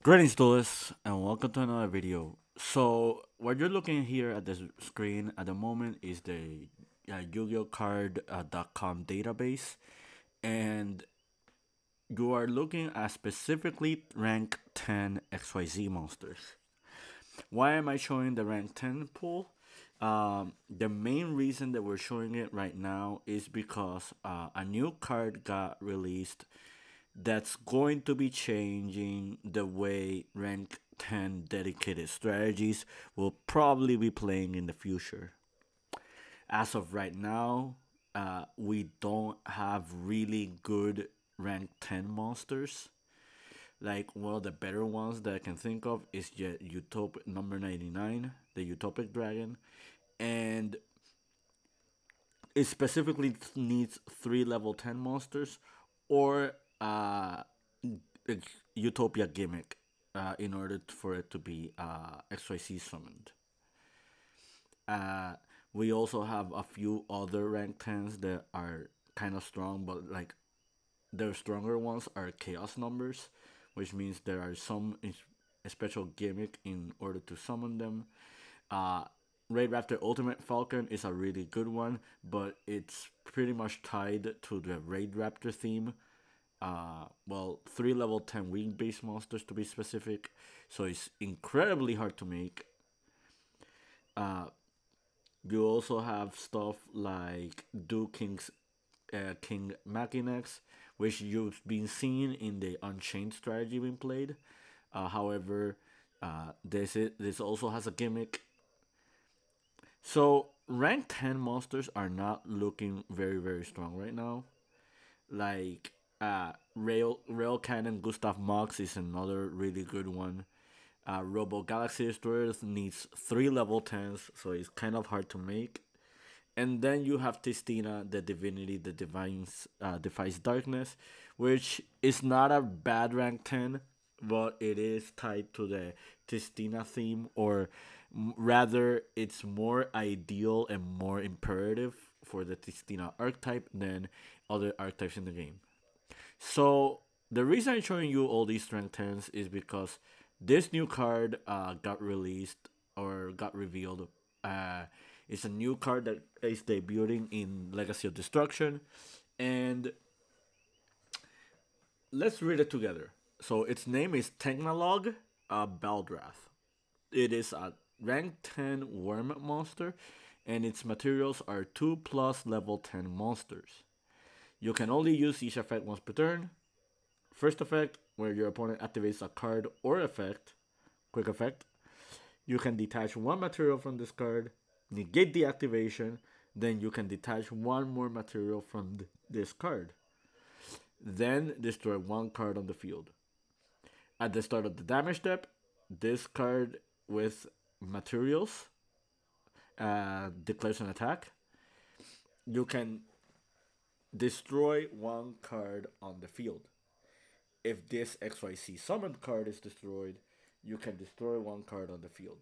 Greetings duelists and welcome to another video. So what you're looking here at the screen at the moment is the Yu-Gi-Oh card.com database, and you are looking at specifically rank 10 XYZ monsters. Why am I showing the rank 10 pool? The main reason that we're showing it right now is because a new card got released that's going to be changing the way rank 10 dedicated strategies will probably be playing in the future. As of right now, we don't have really good rank 10 monsters. Like one of the better ones that I can think of is Utop number 99, the Utopic Dragon. And it specifically needs 3 level 10 monsters or Utopia gimmick in order for it to be XYZ summoned. Uh, we also have a few other rank 10s that are kind of strong, but like the stronger ones are chaos numbers, which means there are some special gimmick in order to summon them. Uh, Raid Raptor Ultimate Falcon is a really good one, but it's pretty much tied to the Raid Raptor theme. Well, 3 level 10 wing based monsters to be specific, so it's incredibly hard to make. Uh, you also have stuff like King Machinex, which you've been seeing in the Unchained strategy being played. However, this also has a gimmick. So rank 10 monsters are not looking very strong right now. Like Rail Cannon Gustav Mox is another really good one. Robo Galaxy Destroyer needs 3 level 10s, so it's kind of hard to make. And then you have Tistina, the divinity that defies darkness, which is not a bad rank 10, but it is tied to the Tistina theme, or rather, it's more ideal and more imperative for the Tistina archetype than other archetypes in the game. So the reason I'm showing you all these rank 10s is because this new card got released or got revealed. It's a new card that is debuting in Legacy of Destruction, and let's read it together. So its name is Technolog Valdrath. It is a rank 10 worm monster, and its materials are 2 plus level 10 monsters. You can only use each effect once per turn. First effect, where your opponent activates a card or effect, quick effect, you can detach one material from this card, negate the activation, then you can detach one more material from this card. Then destroy one card on the field. At the start of the damage step, this card with materials declares an attack. You can destroy one card on the field. If this XYZ summoned card is destroyed, you can destroy one card on the field.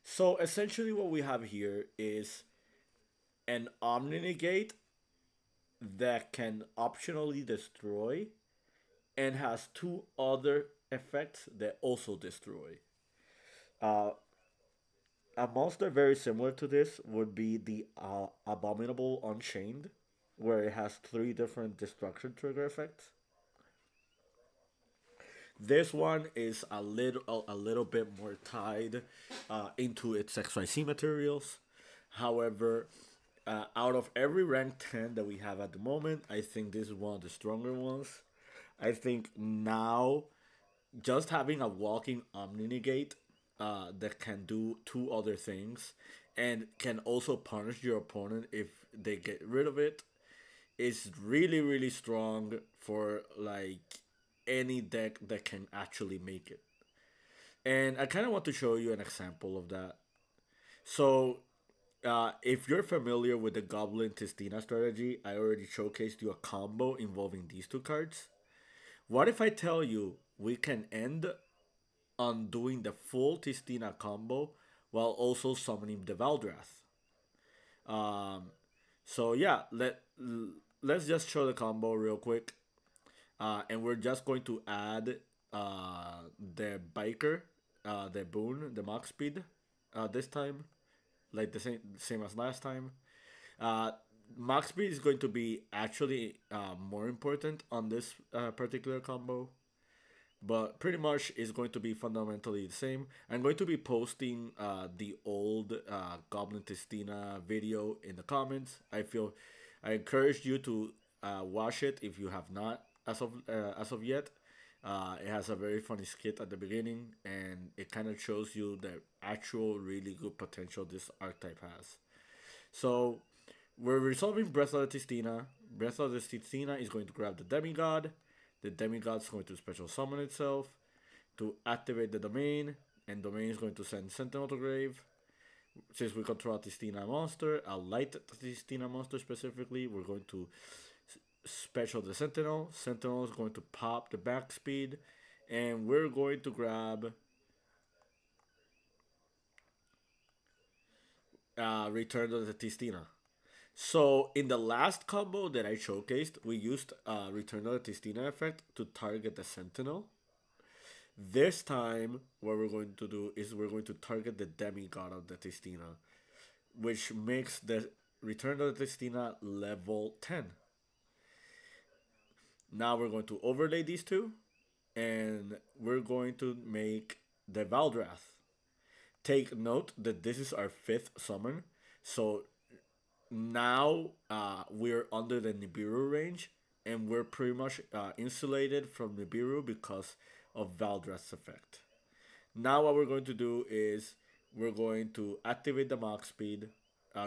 So essentially what we have here is an Omni Negate that can optionally destroy and has 2 other effects that also destroy. Uh, a monster very similar to this would be the Abominable Unchained, where it has 3 different destruction trigger effects. This one is a little bit more tied into its XYZ materials. However, out of every rank 10 that we have at the moment, I think this is one of the stronger ones. I think now just having a walking Omni Negate that can do 2 other things and can also punish your opponent if they get rid of it is really strong for like any deck that can actually make it. And I kind of want to show you an example of that. So, if you're familiar with the Goblin Tistina strategy, I already showcased you a combo involving these 2 cards. What if I tell you we can end on doing the full Tistina combo while also summoning the Valdrath? So yeah, let's just show the combo real quick. And we're just going to add the biker, the boon, the max speed, this time, like the same as last time. Uh, Max speed is going to be actually more important on this particular combo, but pretty much is going to be fundamentally the same. I'm going to be posting the old Goblin Tistina video in the comments. I encourage you to watch it if you have not as of yet. It has a very funny skit at the beginning, and it kind of shows you the actual really good potential this archetype has. So we're resolving Breath of the Tistina. Breath of the Tistina is going to grab the demigod. The demigod is going to special summon itself to activate the domain, and domain is going to send Sentinel to grave. Since we control a Tistina monster, a light Tistina monster specifically, we're going to special the Sentinel. Sentinel is going to pop the back speed, and we're going to grab Return of the Tistina. So in the last combo that I showcased, we used Return of the Tistina effect to target the Sentinel. This time, what we're going to do is we're going to target the demigod of the Tistina, which makes the Return of the Tistina level 10. Now we're going to overlay these two, and we're going to make the Valdrath. Take note that this is our fifth summon, so now we're under the Nibiru range, and we're pretty much insulated from Nibiru because of Valdrath's effect. Now what we're going to do is we're going to activate the max speed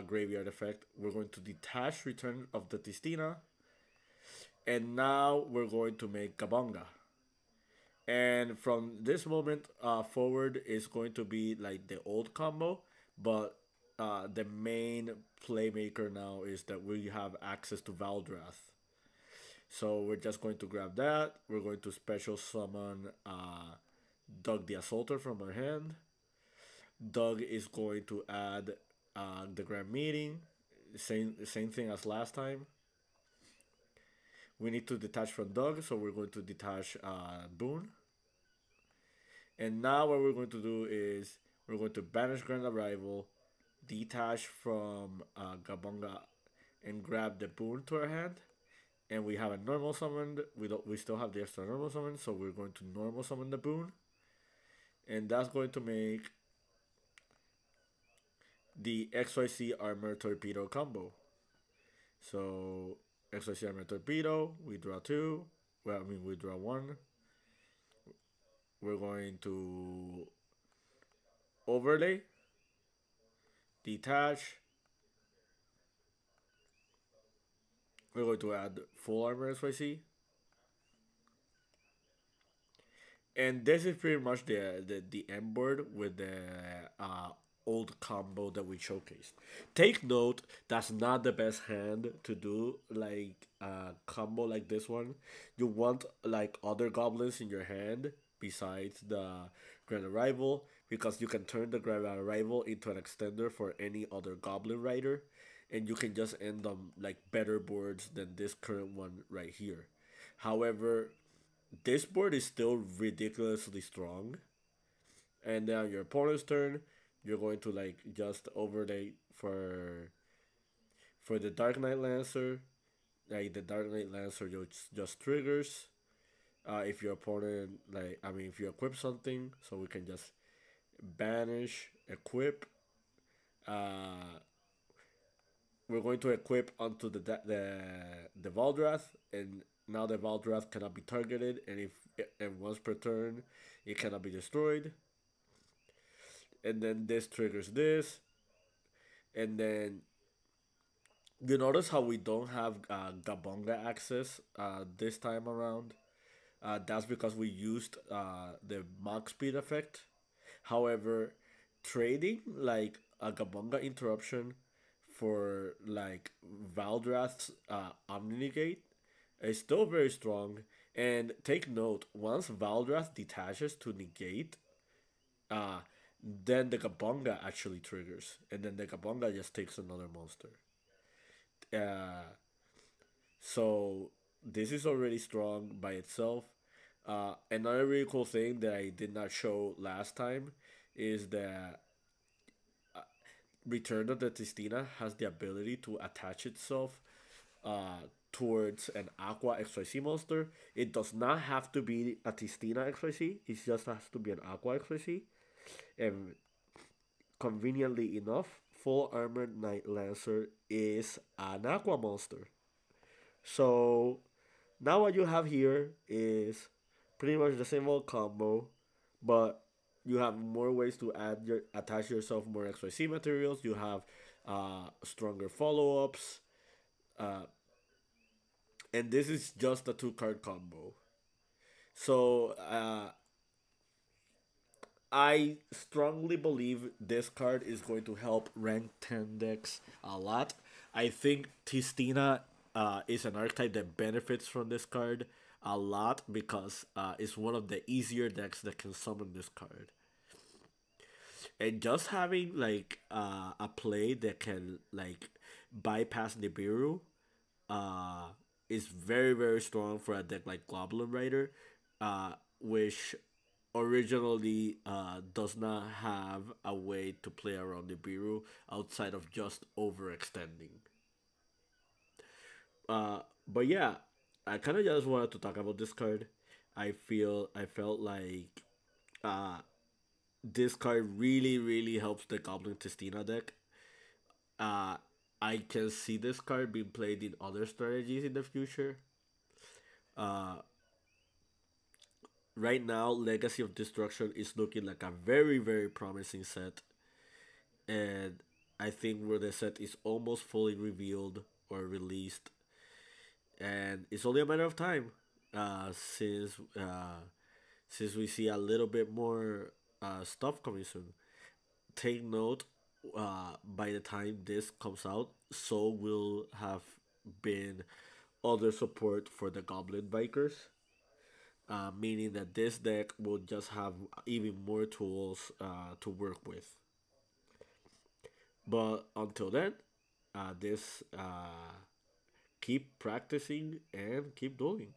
graveyard effect. We're going to detach Return of the Tistina, and now we're going to make Gabonga. And from this moment forward is going to be like the old combo, but the main playmaker now is that we have access to Valdrath. So we're just going to grab that. We're going to special summon Doug the Assaulter from our hand. Doug is going to add the Grand Meeting. Same thing as last time. We need to detach from Doug, so we're going to detach Boone. And now what we're going to do is we're going to banish Grand Arrival, detach from Gabonga, and grab the Boon to our hand. And we have a normal summon. We still have the extra normal summon, so we're going to normal summon the Boon. And that's going to make the XYC Armor Torpedo combo. So XYC Armor Torpedo, we draw two. Well, I mean, we draw one. We're going to overlay, detach. We're going to add full armor SYC. And this is pretty much the end board with the old combo that we showcased. Take note, that's not the best hand to do like a combo like this one. You want like other goblins in your hand besides the Grand Arrival, because you can turn the Grand Arrival into an extender for any other goblin rider, and you can just end on like better boards than this current one right here. However, this board is still ridiculously strong. And then on your opponent's turn, you're going to like just overlay for the Dark Knight Lancer. Like the Dark Knight Lancer just triggers. If your opponent if you equip something, so we can just banish, equip. Uh, we're going to equip onto the Valdrath, and now the Valdrath cannot be targeted, and once per turn, it cannot be destroyed. And then this triggers this, and then you notice how we don't have Gabonga access this time around. That's because we used the Mach Speed effect. However, trading like a Gabonga interruption for like Valdrath's Omnigate is still very strong. And take note, once Valdrath detaches to negate, uh, then the Gabonga actually triggers, and then the Gabonga just takes another monster. Uh, so this is already strong by itself. Another really cool thing that I did not show last time is that Return of the Tistina has the ability to attach itself uh, towards an Aqua XYZ monster. It does not have to be a Tistina XYZ, it just has to be an Aqua XYZ. And conveniently enough, Full Armored Knight Lancer is an Aqua monster. So now what you have here is pretty much the same old combo, but you have more ways to attach yourself more XYZ materials. You have stronger follow ups, uh, and this is just a two card combo. So I strongly believe this card is going to help rank 10 decks a lot. I think Tistina is an archetype that benefits from this card a lot because it's one of the easier decks that can summon this card. And just having like a play that can like bypass Nibiru uh, is very strong for a deck like Goblin Rider, which originally does not have a way to play around Nibiru outside of just overextending. But yeah, I kind of just wanted to talk about this card. I felt like uh, this card really helps the Goblin Tistina deck. Uh, I can see this card being played in other strategies in the future. Uh, right now, Legacy of Destruction is looking like a very promising set, and I think where the set is almost fully revealed or released, and it's only a matter of time, uh, since uh, since we see a little bit more stuff coming soon. Take note, by the time this comes out, so will have been other support for the Goblin Bikers, meaning that this deck will just have even more tools to work with. But until then, this keep practicing and keep doing.